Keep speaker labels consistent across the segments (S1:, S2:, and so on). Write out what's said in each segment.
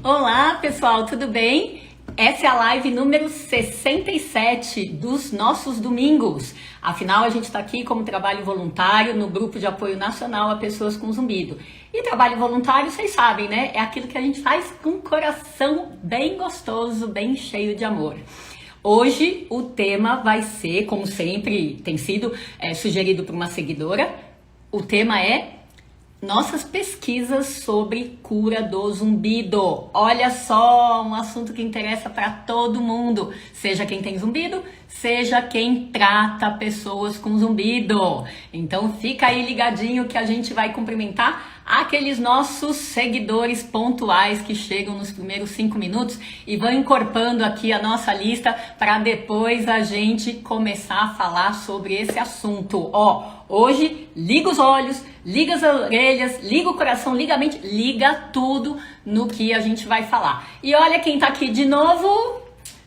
S1: Olá, pessoal, tudo bem? Essa é a live número 67 dos nossos domingos. Afinal, a gente está aqui como trabalho voluntário no Grupo de Apoio Nacional a Pessoas com Zumbido. E trabalho voluntário, vocês sabem, né? É aquilo que a gente faz com um coração bem gostoso, bem cheio de amor. Hoje o tema vai ser, como sempre tem sido sugerido por uma seguidora, o tema é nossas pesquisas sobre cura do zumbido. Olha só, um assunto que interessa para todo mundo, seja quem tem zumbido, seja quem trata pessoas com zumbido. Então fica aí ligadinho que a gente vai cumprimentar aqueles nossos seguidores pontuais que chegam nos primeiros 5 minutos e vão encorpando aqui a nossa lista para depois a gente começar a falar sobre esse assunto. Hoje liga os olhos, liga as orelhas, liga o coração, liga a mente, liga tudo no que a gente vai falar. E olha quem tá aqui de novo.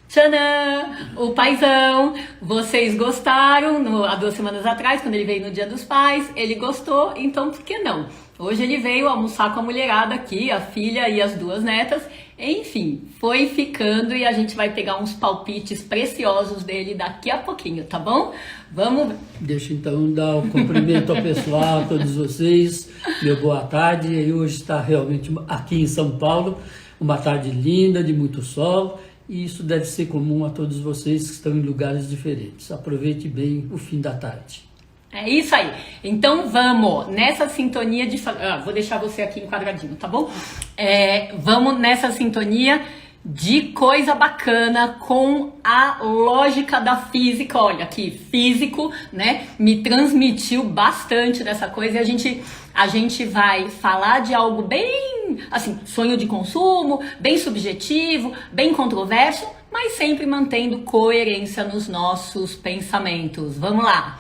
S1: Tchanã! O paizão. Vocês gostaram há 2 semanas atrás, quando ele veio no Dia dos Pais, ele gostou, então por que não? Hoje ele veio almoçar com a mulherada aqui, a filha e as 2 netas. Enfim, foi ficando e a gente vai pegar uns palpites preciosos dele daqui a pouquinho, tá bom? Vamos...
S2: Deixa então dar um cumprimento ao pessoal, a todos vocês. Meu boa tarde. E hoje está realmente aqui em São Paulo, uma tarde linda, de muito sol. E isso deve ser comum a todos vocês que estão em lugares diferentes. Aproveite bem o fim da tarde.
S1: É isso aí. Então vamos nessa sintonia de... vou deixar você aqui enquadradinho, tá bom? Vamos nessa sintonia de coisa bacana com a lógica da física. Olha aqui, físico, né? Me transmitiu bastante dessa coisa e a gente vai falar de algo bem, assim, sonho de consumo, bem subjetivo, bem controverso, mas sempre mantendo coerência nos nossos pensamentos. Vamos lá!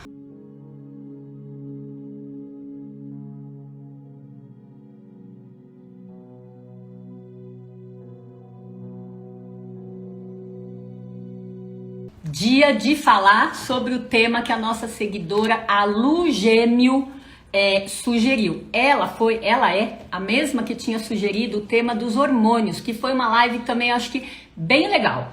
S1: Dia de falar sobre o tema que a nossa seguidora, a Lu Gêmeo, sugeriu. Ela é a mesma que tinha sugerido o tema dos hormônios, que foi uma live também, acho que bem legal.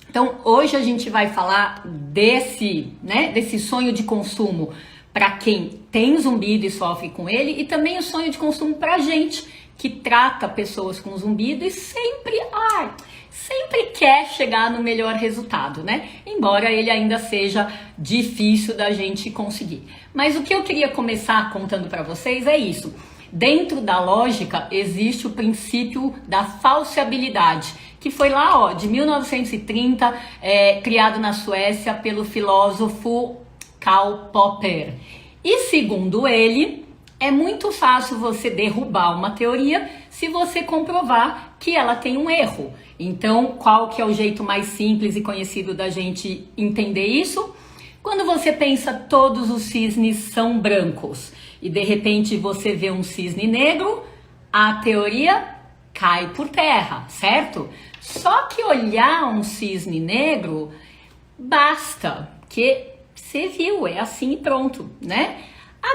S1: Então, hoje a gente vai falar desse sonho de consumo para quem tem zumbido e sofre com ele, e também o sonho de consumo para gente que trata pessoas com zumbido e sempre quer chegar no melhor resultado, né? Embora ele ainda seja difícil da gente conseguir. Mas o que eu queria começar contando para vocês é isso. Dentro da lógica existe o princípio da falseabilidade, que foi lá, de 1930, criado na Suécia pelo filósofo Karl Popper. E segundo ele, é muito fácil você derrubar uma teoria se você comprovar que ela tem um erro. Então, qual que é o jeito mais simples e conhecido da gente entender isso? Quando você pensa todos os cisnes são brancos e de repente você vê um cisne negro, a teoria cai por terra, certo? Só que olhar um cisne negro basta, porque você viu, é assim e pronto, né?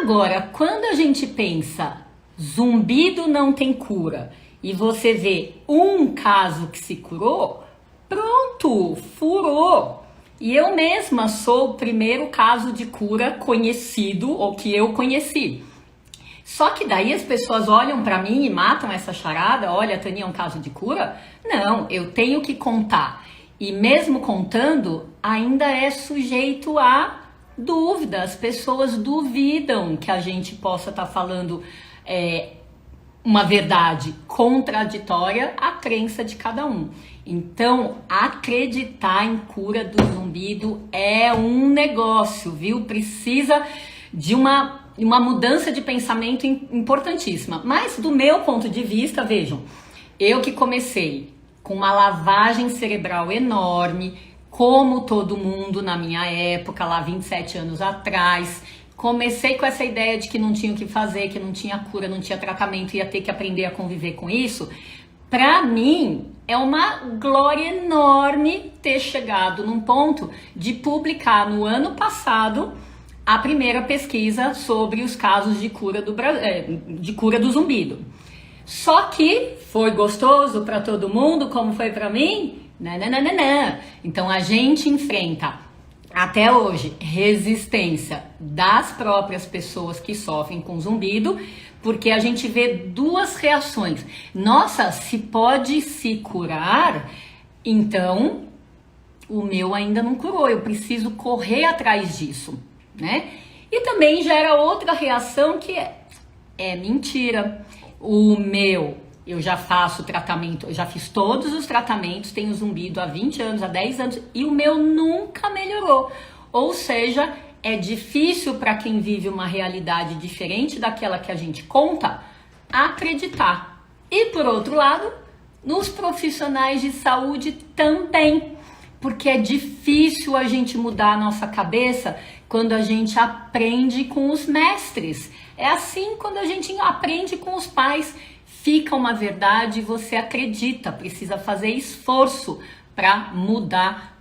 S1: Agora, quando a gente pensa zumbido não tem cura e você vê um caso que se curou, pronto, furou. E eu mesma sou o primeiro caso de cura conhecido ou que eu conheci. Só que daí as pessoas olham para mim e matam essa charada, olha, Tânia, é um caso de cura? Não, eu tenho que contar. E mesmo contando, ainda é sujeito a dúvida, as pessoas duvidam que a gente possa estar falando uma verdade contraditória à crença de cada um. Então, acreditar em cura do zumbido é um negócio, viu? Precisa de uma mudança de pensamento importantíssima. Mas do meu ponto de vista, vejam, eu que comecei com uma lavagem cerebral enorme, como todo mundo na minha época, lá 27 anos atrás, comecei com essa ideia de que não tinha o que fazer, que não tinha cura, não tinha tratamento, ia ter que aprender a conviver com isso. Para mim, é uma glória enorme ter chegado num ponto de publicar no ano passado a primeira pesquisa sobre os casos de cura do zumbido. Só que foi gostoso para todo mundo, como foi para mim? Não, não, não, não, não. Então a gente enfrenta até hoje resistência das próprias pessoas que sofrem com zumbido, porque a gente vê duas reações. Nossa, se pode se curar, então o meu ainda não curou, eu preciso correr atrás disso, né? E também gera outra reação que é mentira. O meu, eu já faço tratamento, eu já fiz todos os tratamentos, tenho zumbido há 20 anos, há 10 anos, e o meu nunca melhorou. Ou seja, é difícil para quem vive uma realidade diferente daquela que a gente conta, acreditar. E por outro lado, nos profissionais de saúde também, porque é difícil a gente mudar a nossa cabeça quando a gente aprende com os mestres. É assim quando a gente aprende com os pais. Fica uma verdade e você acredita, precisa fazer esforço para mudar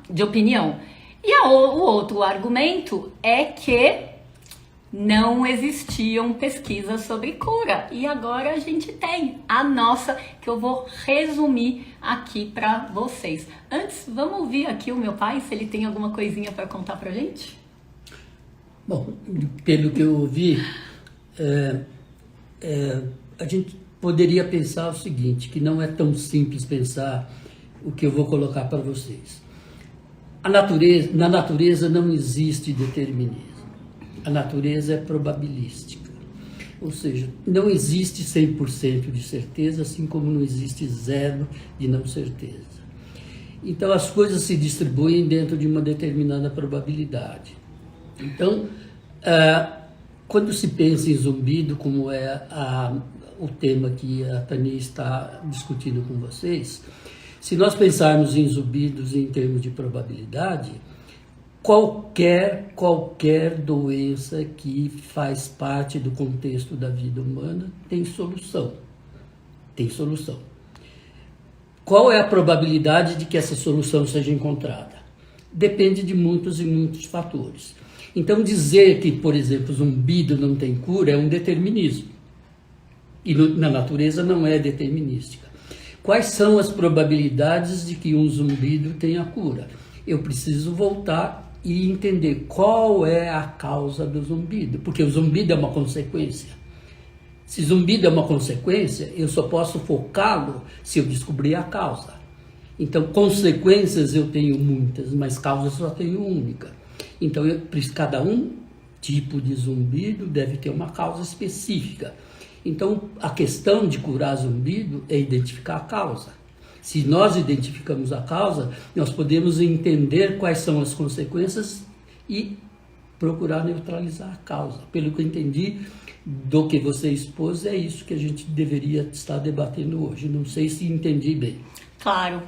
S1: de opinião. E o outro argumento é que não existiam pesquisas sobre cura. E agora a gente tem a nossa, que eu vou resumir aqui para vocês. Antes, vamos ouvir aqui o meu pai, se ele tem alguma coisinha para contar pra gente?
S2: Bom, pelo que eu ouvi, a gente poderia pensar o seguinte, que não é tão simples pensar o que eu vou colocar para vocês. Na natureza não existe determinismo. A natureza é probabilística. Ou seja, não existe 100% de certeza, assim como não existe zero de não certeza. Então as coisas se distribuem dentro de uma determinada probabilidade. Então, quando se pensa em zumbido, como é o tema que a Tânia está discutindo com vocês, se nós pensarmos em zumbidos em termos de probabilidade, qualquer doença que faz parte do contexto da vida humana tem solução. Tem solução. Qual é a probabilidade de que essa solução seja encontrada? Depende de muitos e muitos fatores. Então dizer que, por exemplo, zumbido não tem cura é um determinismo. E na natureza não é determinística. Quais são as probabilidades de que um zumbido tenha cura? Eu preciso voltar e entender qual é a causa do zumbido, porque o zumbido é uma consequência. Se zumbido é uma consequência, eu só posso focá-lo se eu descobrir a causa. Então, consequências eu tenho muitas, mas causas só tenho única. Então, cada tipo de zumbido deve ter uma causa específica. Então, a questão de curar zumbido é identificar a causa. Se nós identificamos a causa, nós podemos entender quais são as consequências e procurar neutralizar a causa. Pelo que eu entendi do que você expôs, é isso que a gente deveria estar debatendo hoje. Não sei se entendi bem.
S1: Claro,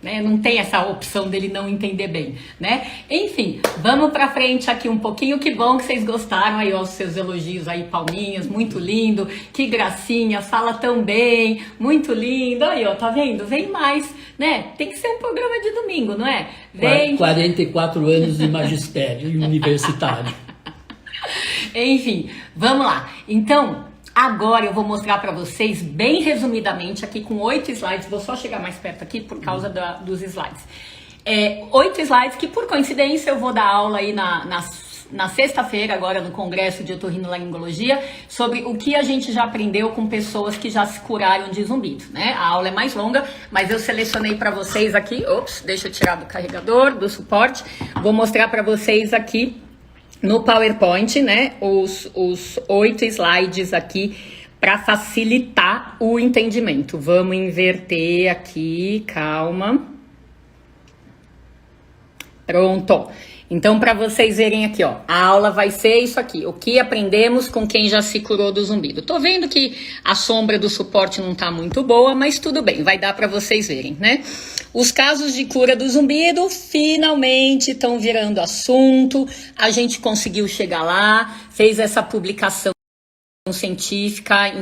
S1: né? Não tem essa opção dele não entender bem, né? Enfim, vamos pra frente aqui um pouquinho. Que bom que vocês gostaram aí, ó, os seus elogios aí, palminhas, muito lindo, que gracinha, fala tão bem, muito lindo. Aí, ó, tá vendo? Vem mais, né? Tem que ser um programa de domingo, não é? Vem.
S2: 44 anos de magistério universitário.
S1: Enfim, vamos lá. Então, agora eu vou mostrar para vocês, bem resumidamente, aqui com 8 slides, vou só chegar mais perto aqui por causa dos slides. 8 slides que, por coincidência, eu vou dar aula aí na sexta-feira, agora no Congresso de Otorrinolaringologia, sobre o que a gente já aprendeu com pessoas que já se curaram de zumbido, né? A aula é mais longa, mas eu selecionei para vocês aqui, deixa eu tirar do carregador, do suporte, vou mostrar para vocês aqui no PowerPoint, né, os 8 slides aqui para facilitar o entendimento. Vamos inverter aqui, calma. Pronto. Então, para vocês verem aqui, ó, a aula vai ser isso aqui. O que aprendemos com quem já se curou do zumbido. Tô vendo que a sombra do suporte não tá muito boa, mas tudo bem, vai dar para vocês verem, né? Os casos de cura do zumbido finalmente estão virando assunto. A gente conseguiu chegar lá, fez essa publicação científica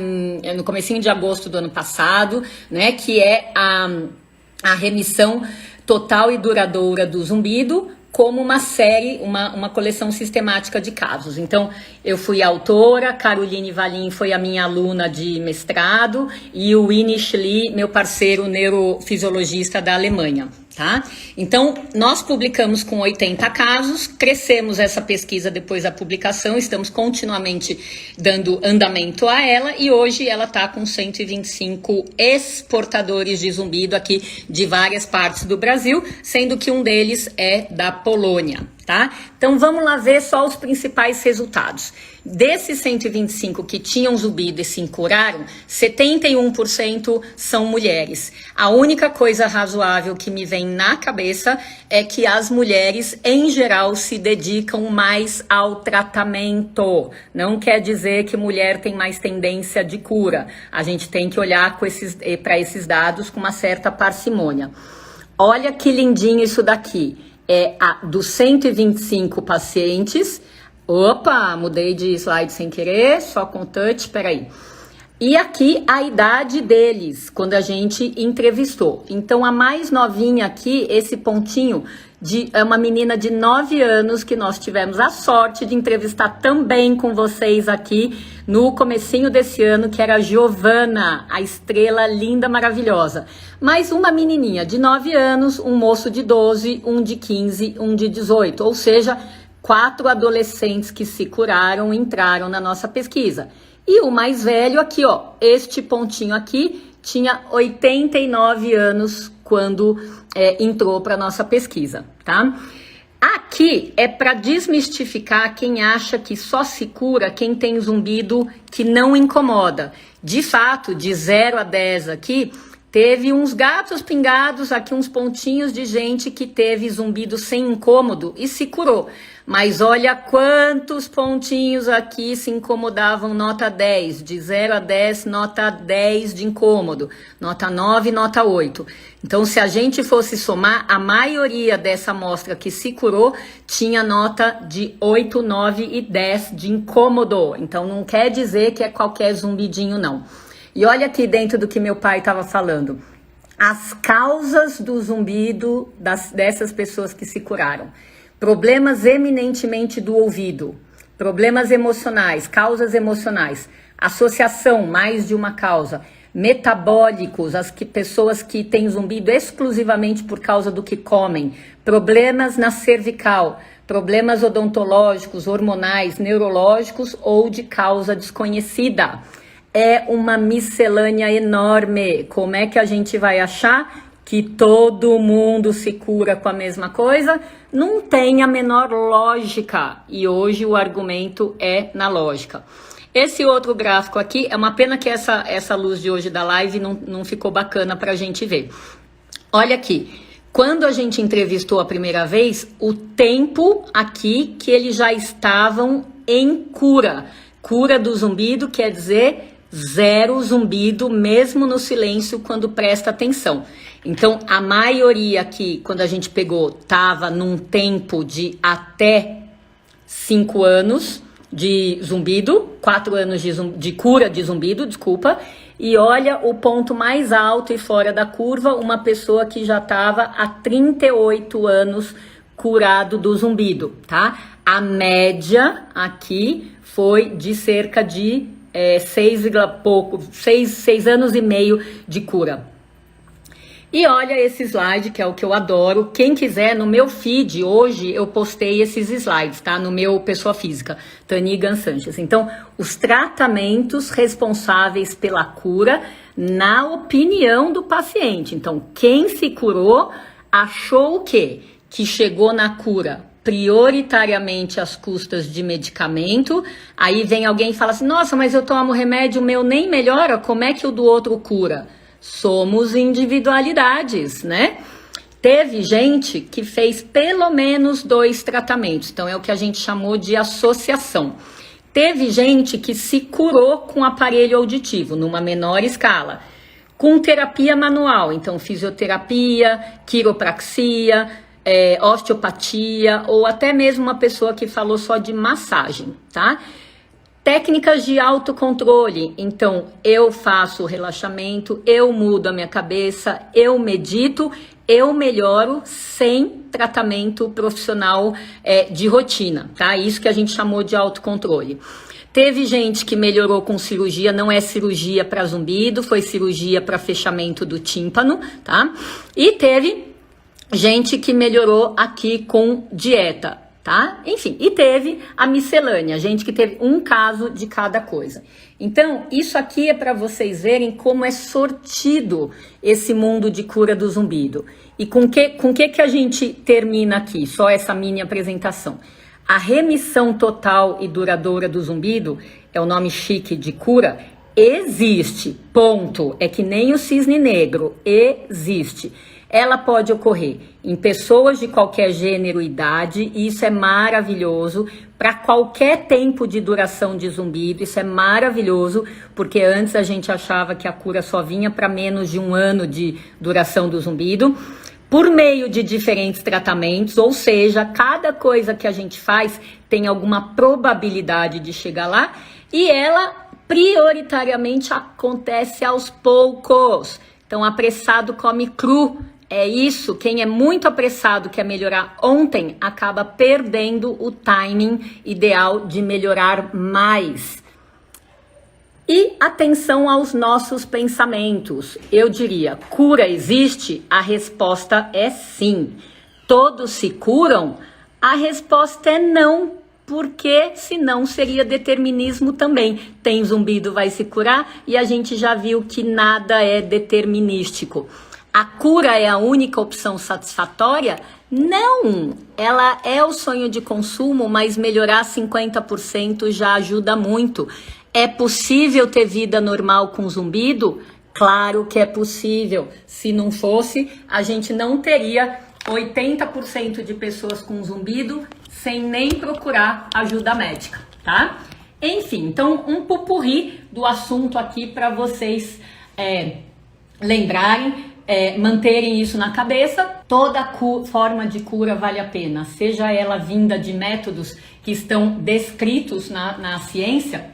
S1: no comecinho de agosto do ano passado, né? Que é a remissão total e duradoura do zumbido como uma série, uma coleção sistemática de casos. Então, eu fui autora, Caroline Valim foi a minha aluna de mestrado e o Winnie Schlee, meu parceiro neurofisiologista da Alemanha. Tá? Então, nós publicamos com 80 casos, crescemos essa pesquisa depois da publicação, estamos continuamente dando andamento a ela e hoje ela está com 125 exportadores de zumbido aqui de várias partes do Brasil, sendo que um deles é da Polônia. Tá? Então vamos lá ver só os principais resultados. Desses 125 que tinham zumbido e se curaram, 71% são mulheres. A única coisa razoável que me vem na cabeça é que as mulheres, em geral, se dedicam mais ao tratamento. Não quer dizer que mulher tem mais tendência de cura. A gente tem que olhar para esses dados com uma certa parcimônia. Olha que lindinho isso daqui. Dos 125 pacientes, opa, mudei de slide sem querer, só com touch, peraí. E aqui a idade deles, quando a gente entrevistou. Então a mais novinha aqui, esse pontinho, é uma menina de 9 anos que nós tivemos a sorte de entrevistar também com vocês aqui no comecinho desse ano, que era a Giovana, a estrela linda, maravilhosa. Mais uma menininha de 9 anos, um moço de 12, um de 15, um de 18, ou seja, 4 adolescentes que se curaram entraram na nossa pesquisa. E o mais velho aqui, ó, este pontinho aqui, tinha 89 anos quando entrou para nossa pesquisa, tá? Aqui é para desmistificar quem acha que só se cura quem tem zumbido que não incomoda. De fato, de 0 a 10 aqui, teve uns gatos pingados, aqui uns pontinhos de gente que teve zumbido sem incômodo e se curou. Mas olha quantos pontinhos aqui se incomodavam, nota 10. De 0 a 10, nota 10 de incômodo. Nota 9, nota 8. Então, se a gente fosse somar, a maioria dessa amostra que se curou tinha nota de 8, 9 e 10 de incômodo. Então, não quer dizer que é qualquer zumbidinho, não. E olha aqui dentro do que meu pai estava falando. As causas do zumbido dessas pessoas que se curaram. Problemas eminentemente do ouvido, problemas emocionais, causas emocionais, associação, mais de uma causa, metabólicos, pessoas que têm zumbido exclusivamente por causa do que comem, problemas na cervical, problemas odontológicos, hormonais, neurológicos ou de causa desconhecida. É uma miscelânea enorme. Como é que a gente vai achar que todo mundo se cura com a mesma coisa? Não tem a menor lógica. E hoje o argumento é na lógica. Esse outro gráfico aqui, é uma pena que essa luz de hoje da live não ficou bacana para a gente ver. Olha aqui. Quando a gente entrevistou a primeira vez, o tempo aqui que eles já estavam em cura. Cura do zumbido quer dizer 0 zumbido, mesmo no silêncio, quando presta atenção. Então, a maioria aqui, quando a gente pegou, estava num tempo de até 5 anos de zumbido, 4 anos de cura de zumbido, desculpa. E olha o ponto mais alto e fora da curva, uma pessoa que já estava há 38 anos curado do zumbido, tá? A média aqui foi de cerca de 6 anos e meio de cura. E olha esse slide, que é o que eu adoro. Quem quiser, no meu feed, hoje eu postei esses slides, tá? No meu Pessoa Física, Tanigan Sanches. Então, os tratamentos responsáveis pela cura, na opinião do paciente. Então, quem se curou, achou o quê? Que chegou na cura prioritariamente às custas de medicamento. Aí vem alguém e fala assim, nossa, mas eu tomo remédio, o meu nem melhora, como é que o do outro cura? Somos individualidades, né? Teve gente que fez pelo menos 2 tratamentos, então é o que a gente chamou de associação. Teve gente que se curou com aparelho auditivo, numa menor escala, com terapia manual, então fisioterapia, quiropraxia, osteopatia, ou até mesmo uma pessoa que falou só de massagem, tá? Técnicas de autocontrole. Então, eu faço o relaxamento, eu mudo a minha cabeça, eu medito, eu melhoro sem tratamento profissional de rotina, tá? Isso que a gente chamou de autocontrole. Teve gente que melhorou com cirurgia, não é cirurgia para zumbido, foi cirurgia para fechamento do tímpano, tá? E teve gente que melhorou aqui com dieta, tá? Enfim, e teve a miscelânea, gente que teve um caso de cada coisa. Então, isso aqui é para vocês verem como é sortido esse mundo de cura do zumbido. E com que a gente termina aqui, só essa mini apresentação? A remissão total e duradoura do zumbido, é o nome chique de cura, existe, ponto. É que nem o cisne negro, existe. Ela pode ocorrer em pessoas de qualquer gênero e idade, e isso é maravilhoso, para qualquer tempo de duração de zumbido, isso é maravilhoso, porque antes a gente achava que a cura só vinha para menos de 1 ano de duração do zumbido, por meio de diferentes tratamentos, ou seja, cada coisa que a gente faz tem alguma probabilidade de chegar lá, e ela prioritariamente acontece aos poucos. Então, apressado come cru. É isso, quem é muito apressado, quer melhorar ontem, acaba perdendo o timing ideal de melhorar mais. E atenção aos nossos pensamentos. Eu diria, cura existe? A resposta é sim. Todos se curam? A resposta é não, porque senão seria determinismo também. Tem zumbido, vai se curar, e a gente já viu que nada é determinístico. A cura é a única opção satisfatória? Não! Ela é o sonho de consumo, mas melhorar 50% já ajuda muito. É possível ter vida normal com zumbido? Claro que é possível. Se não fosse, a gente não teria 80% de pessoas com zumbido sem nem procurar ajuda médica, tá? Enfim, então um pupurri do assunto aqui para vocês lembrarem. Manterem isso na cabeça. Toda forma de cura vale a pena, seja ela vinda de métodos que estão descritos na ciência,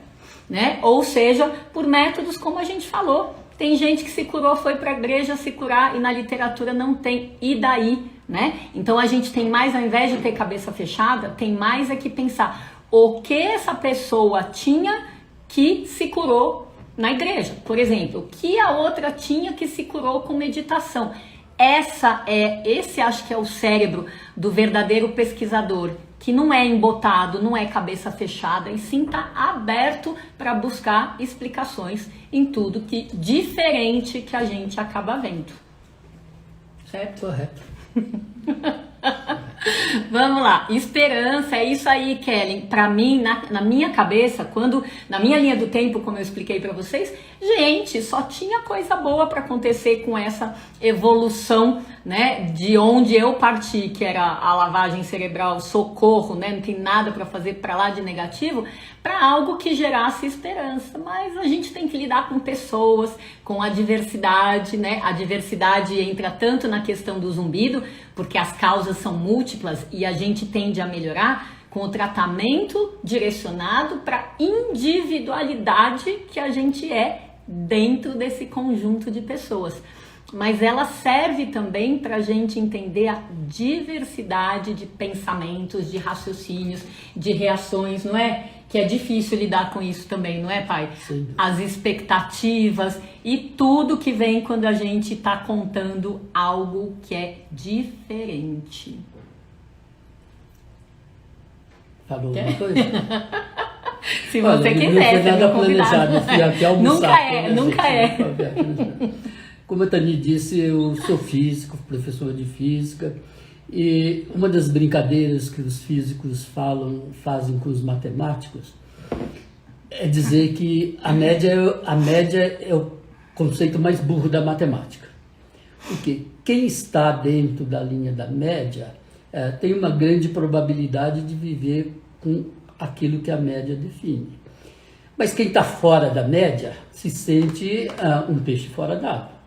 S1: né? Ou seja, por métodos como a gente falou. Tem gente que se curou, foi para a igreja se curar e na literatura não tem. E daí, né? Então a gente tem mais, ao invés de ter cabeça fechada, tem mais é que pensar o que essa pessoa tinha que se curou na igreja, por exemplo, o que a outra tinha que se curou com meditação. Esse acho que é o cérebro do verdadeiro pesquisador, que não é embotado, não é cabeça fechada, e sim está aberto para buscar explicações em tudo que diferente que a gente acaba vendo. Certo?
S2: Correto.
S1: Vamos lá, esperança, é isso aí, Kelly. Para mim, na minha cabeça, na minha linha do tempo, como eu expliquei para vocês, gente, só tinha coisa boa para acontecer com essa evolução, né, de onde eu parti, que era a lavagem cerebral, socorro, né, não tem nada para fazer para lá de negativo, para algo que gerasse esperança. Mas a gente tem que lidar com pessoas, com a diversidade, né? A diversidade entra tanto na questão do zumbido, porque as causas são múltiplas e a gente tende a melhorar com o tratamento direcionado para a individualidade que a gente é dentro desse conjunto de pessoas. Mas ela serve também para a gente entender a diversidade de pensamentos, de raciocínios, de reações, não é? Que é difícil lidar com isso também, não é, pai?
S2: Sim.
S1: As expectativas e tudo que vem quando a gente está contando algo que é diferente.
S2: Falou alguma coisa?
S1: Se você quiser,
S2: não foi nada planejado, eu fui aqui almoçar.
S1: Nunca é.
S2: Como a Tani disse, eu sou físico, professor de física, e uma das brincadeiras que os físicos fazem com os matemáticos é dizer que a média é o conceito mais burro da matemática. Porque quem está dentro da linha da média tem uma grande probabilidade de viver com aquilo que a média define. Mas quem está fora da média se sente um peixe fora d'água.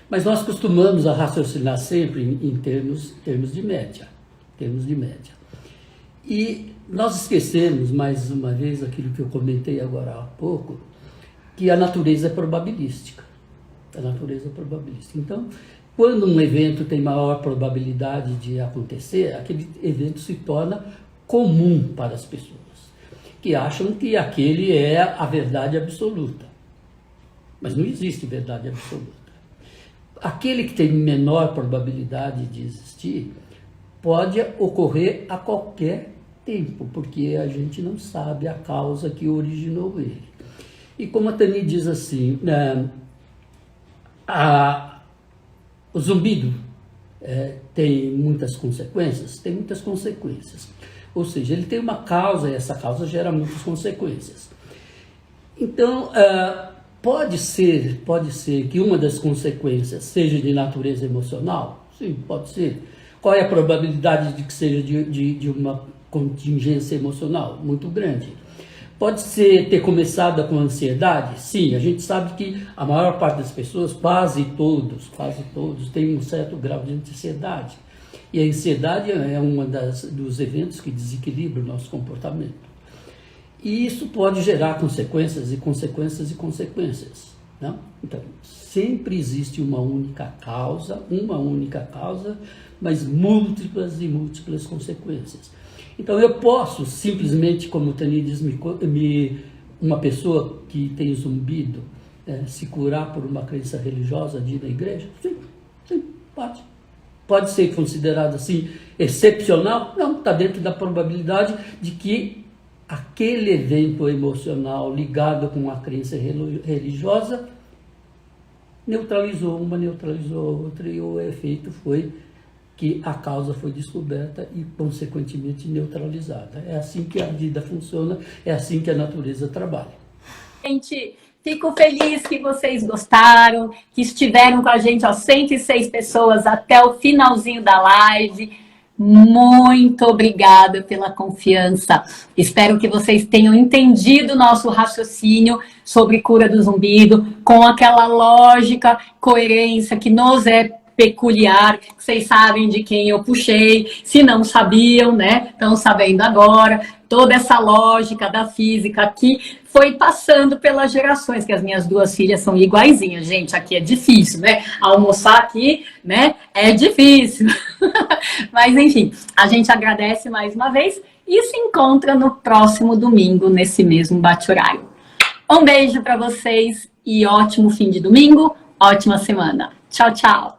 S2: Mas nós costumamos a raciocinar sempre em termos de média. E nós esquecemos, mais uma vez, aquilo que eu comentei agora há pouco, que a natureza é probabilística. A natureza é probabilística. Então, quando um evento tem maior probabilidade de acontecer, aquele evento se torna comum para as pessoas, que acham que aquele é a verdade absoluta. Mas não existe verdade absoluta. Aquele que tem menor probabilidade de existir pode ocorrer a qualquer tempo, porque a gente não sabe a causa que originou ele. E como a Tani diz assim, o zumbido tem muitas consequências? Tem muitas consequências. Ou seja, ele tem uma causa e essa causa gera muitas consequências. Então, pode ser que uma das consequências seja de natureza emocional? Sim, pode ser. Qual é a probabilidade de que seja de uma contingência emocional? Muito grande. Pode ser ter começado com ansiedade? Sim, a gente sabe que a maior parte das pessoas, quase todos, tem um certo grau de ansiedade. E a ansiedade é um dos eventos que desequilibra o nosso comportamento. E isso pode gerar consequências e consequências e consequências. Não? Então, sempre existe uma única causa, mas múltiplas e múltiplas consequências. Então, eu posso simplesmente, como o Tani diz, uma pessoa que tem zumbido, se curar por uma crença religiosa de ir na igreja? Sim, pode. Pode ser considerado assim excepcional? Não, está dentro da probabilidade de que aquele evento emocional ligado com a crença religiosa neutralizou uma, neutralizou outra, e o efeito foi que a causa foi descoberta e, consequentemente, neutralizada. É assim que a vida funciona, é assim que a natureza trabalha.
S1: Gente, fico feliz que vocês gostaram, que estiveram com a gente, 106 pessoas até o finalzinho da live. Muito obrigada pela confiança. Espero que vocês tenham entendido o nosso raciocínio sobre cura do zumbido, com aquela lógica, coerência que nos é peculiar. Vocês sabem de quem eu puxei. Se não sabiam, né? Estão sabendo agora. Toda essa lógica da física aqui foi passando pelas gerações, que as minhas duas filhas são iguaizinhas. Gente, aqui é difícil, né? Almoçar aqui, né? É difícil. Mas, enfim, a gente agradece mais uma vez e se encontra no próximo domingo, nesse mesmo bate-horário. Um beijo para vocês e ótimo fim de domingo, ótima semana. Tchau, tchau.